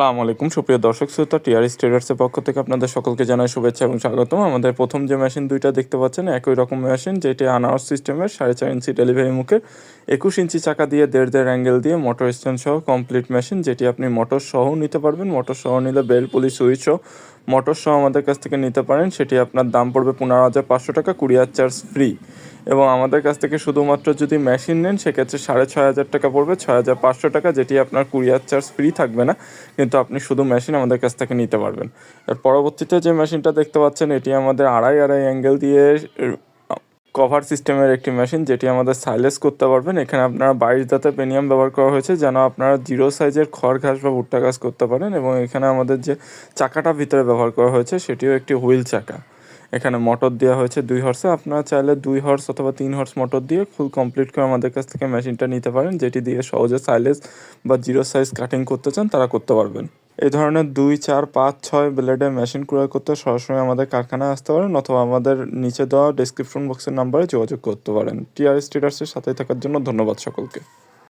আসসালামু আলাইকুম সুপ্রিয় দর্শক শ্রোতা, টিআরএস ট্রেডার্সের পক্ষ থেকে আপনাদের সকলকে জানাই শুভেচ্ছা এবং স্বাগতম। আমাদের প্রথম যে মেশিন দুইটা দেখতে পাচ্ছেন একই রকম মেশিন, যেটি আনাওয়ার সিস্টেমের 4.5 ইঞ্চি ডেলিভারি মুখের 21 ইঞ্চি চাকা দিয়ে 1.5 অ্যাঙ্গেল দিয়ে মোটর স্ট্যান্ড সহ কমপ্লিট মেশিন, যেটি আপনি মোটর সহ নিতে পারবেন। মোটর সহ নিলে বেল পুলি সুইচ সহ মোটর সহ আমাদের কাছ থেকে নিতে পারেন। সেটি আপনার দাম পড়বে 15,500 টাকা, কুরিয়ার চার্জ ফ্রি। এবং আমাদের কাছ থেকে শুধুমাত্র যদি মেশিন নেন সেক্ষেত্রে 6,500 টাকা পড়বে, 6,500 টাকা, যেটি আপনার কুরিয়ার চার্জ ফ্রি থাকবে না, কিন্তু আপনি শুধু মেশিন আমাদের কাছ থেকে নিতে পারবেন। এর পরবর্তীতে যে মেশিনটা দেখতে পাচ্ছেন এটি আমাদের আড়াই অ্যাঙ্গেল দিয়ে কভার সিস্টেমের একটি মেশিন, যেটি আমাদের সাইলেজ করতে পারবেন। এখানে আপনারা 22 দাঁতের পেনিয়াম ব্যবহার করা হয়েছে যেন আপনারা 0 সাইজের খড় ঘাস বা ভুট্টা ঘাস করতে পারেন। এবং এখানে আমাদের যে চাকাটা ভিতরে ব্যবহার করা হয়েছে সেটিও একটি হুইল চাকা। এখানে মোটর দেওয়া হয়েছে 2 হর্সে। আপনারা চাইলে 2 হর্স অথবা 3 হর্স মোটর দিয়ে ফুল কমপ্লিট করে আমাদের কাছ থেকে মেশিনটা নিতে পারেন, যেটি দিয়ে সহজে সাইলেজ বা 0 সাইজ কাটিং করতে চান তারা করতে পারবেন। এই ধরনের 2, 4, 5, 6 ব্লেডের মেশিন ক্রয় করতে সরাসরি আমাদের কারখানায় আসতে পারেন অথবা আমাদের নিচে দেওয়া ডেসক্রিপশন বক্সের নাম্বারে যোগাযোগ করতে পারেন। টিআরএস ট্রেডার্সের সাথে থাকার জন্য ধন্যবাদ সকলকে।